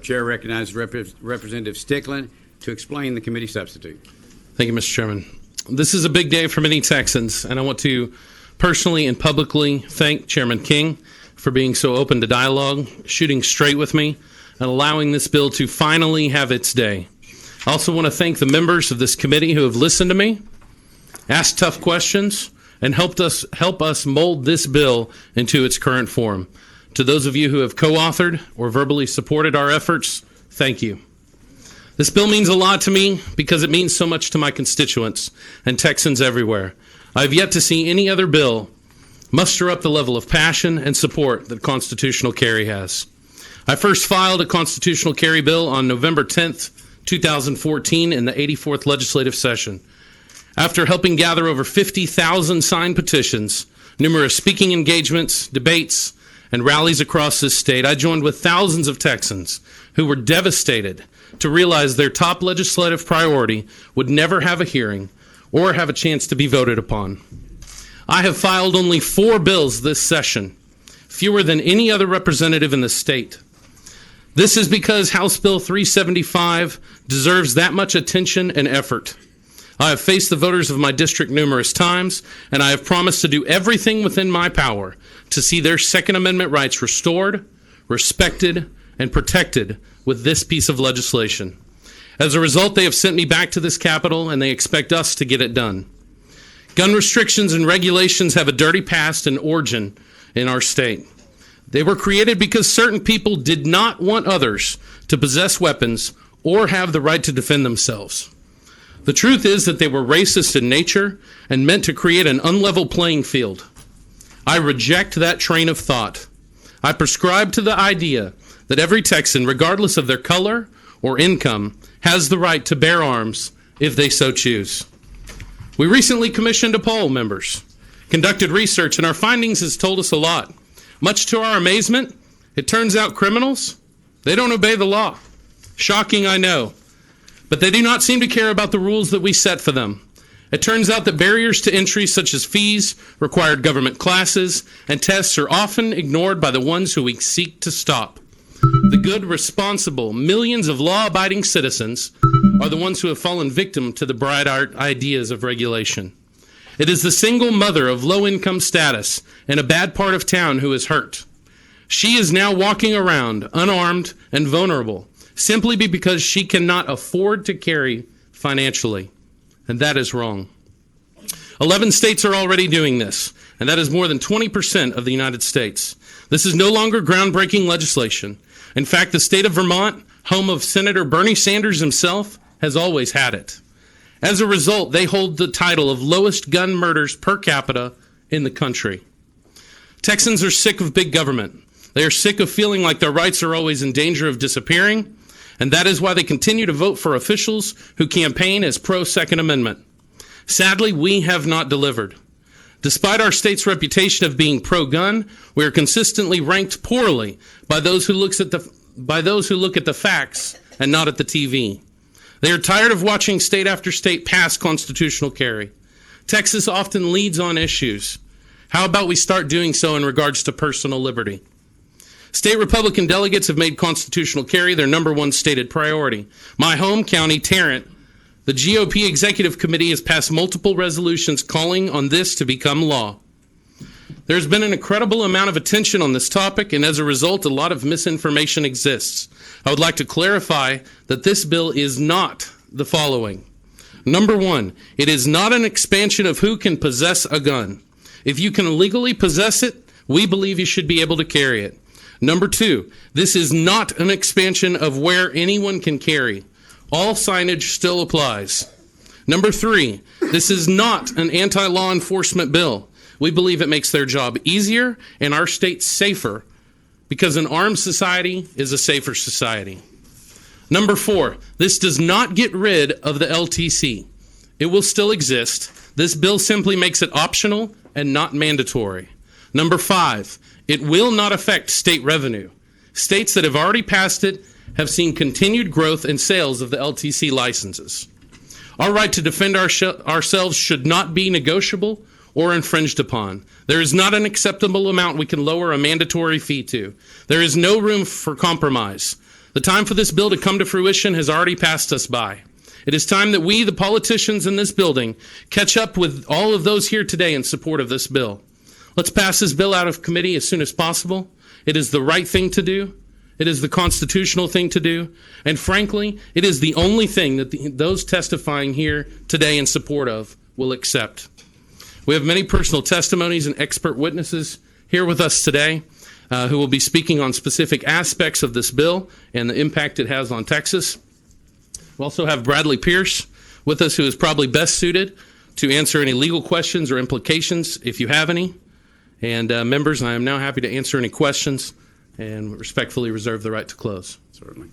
Chair recognizes Representative Stickland to explain the committee substitute. Thank you, Mr. Chairman. This is a big day for many Texans, and I want to personally and publicly thank Chairman King for being so open to dialogue, shooting straight with me, and allowing this bill to finally have its day. I also want to thank the members of this committee who have listened to me, asked tough questions, and help us mold this bill into its current form. To those of you who have co-authored or verbally supported our efforts, thank you. This bill means a lot to me because it means so much to my constituents and Texans everywhere. I have yet to see any other bill muster up the level of passion and support that constitutional carry has. I first filed a constitutional carry bill on November 10th, 2014 in the 84th legislative session. After helping gather over 50,000 signed petitions, numerous speaking engagements, debates, and rallies across this state, I joined with thousands of Texans who were devastated to realize their top legislative priority would never have a hearing or have a chance to be voted upon. I have filed only 4 bills this session, fewer than any other representative in the state. This is because House Bill 375 deserves that much attention and effort. I have faced the voters of my district numerous times, and I have promised to do everything within my power to see their Second Amendment rights restored, respected, and protected with this piece of legislation. As a result, they have sent me back to this Capitol, and they expect us to get it done. Gun restrictions and regulations have a dirty past and origin in our state. They were created because certain people did not want others to possess weapons or have the right to defend themselves. The truth is that they were racist in nature and meant to create an unlevel playing field. I reject that train of thought. I prescribe to the idea that every Texan, regardless of their color or income, has the right to bear arms if they so choose. We recently commissioned a poll, members, conducted research, and our findings has told us a lot. Much to our amazement, it turns out criminals, they don't obey the law. Shocking, I know. But they do not seem to care about the rules that we set for them. It turns out that barriers to entry such as fees, required government classes, and tests are often ignored by the ones who we seek to stop. The good, responsible, millions of law-abiding citizens are the ones who have fallen victim to the bright ideas of regulation. It is the single mother of low-income status in a bad part of town who is hurt. She is now walking around unarmed and vulnerable, simply because she cannot afford to carry financially. And that is wrong. 11 states are already doing this, and that is more than 20% of the United States. This is no longer groundbreaking legislation. In fact, the state of Vermont, home of Senator Bernie Sanders himself, has always had it. As a result, they hold the title of lowest gun murders per capita in the country. Texans are sick of big government. They are sick of feeling like their rights are always in danger of disappearing, and that is why they continue to vote for officials who campaign as pro-Second Amendment. Sadly, we have not delivered. Despite our state's reputation of being pro-gun, we are consistently ranked poorly by those who look at the facts and not at the TV. They are tired of watching state after state pass constitutional carry. Texas often leads on issues. How about we start doing so in regards to personal liberty? State Republican delegates have made constitutional carry their number one stated priority. My home county, Tarrant, the GOP Executive Committee has passed multiple resolutions calling on this to become law. There's been an incredible amount of attention on this topic, and as a result, a lot of misinformation exists. I would like to clarify that this bill is not the following. Number one, it is not an expansion of who can possess a gun. If you can legally possess it, we believe you should be able to carry it. Number two, this is not an expansion of where anyone can carry. All signage still applies. Number three, this is not an anti-law enforcement bill. We believe it makes their job easier and our state safer because an armed society is a safer society. Number four, this does not get rid of the LTC. It will still exist. This bill simply makes it optional and not mandatory. Number five, it will not affect state revenue. States that have already passed it have seen continued growth in sales of the LTC licenses. Our right to defend ourselves should not be negotiable or infringed upon. There is not an acceptable amount we can lower a mandatory fee to. There is no room for compromise. The time for this bill to come to fruition has already passed us by. It is time that we, the politicians in this building, catch up with all of those here today in support of this bill. Let's pass this bill out of committee as soon as possible. It is the right thing to do. It is the constitutional thing to do. And frankly, it is the only thing that those testifying here today in support of will accept. We have many personal testimonies and expert witnesses here with us today who will be speaking on specific aspects of this bill and the impact it has on Texas. We also have Bradley Pierce with us, who is probably best suited to answer any legal questions or implications if you have any. And members, I am now happy to answer any questions and respectfully reserve the right to close. Certainly.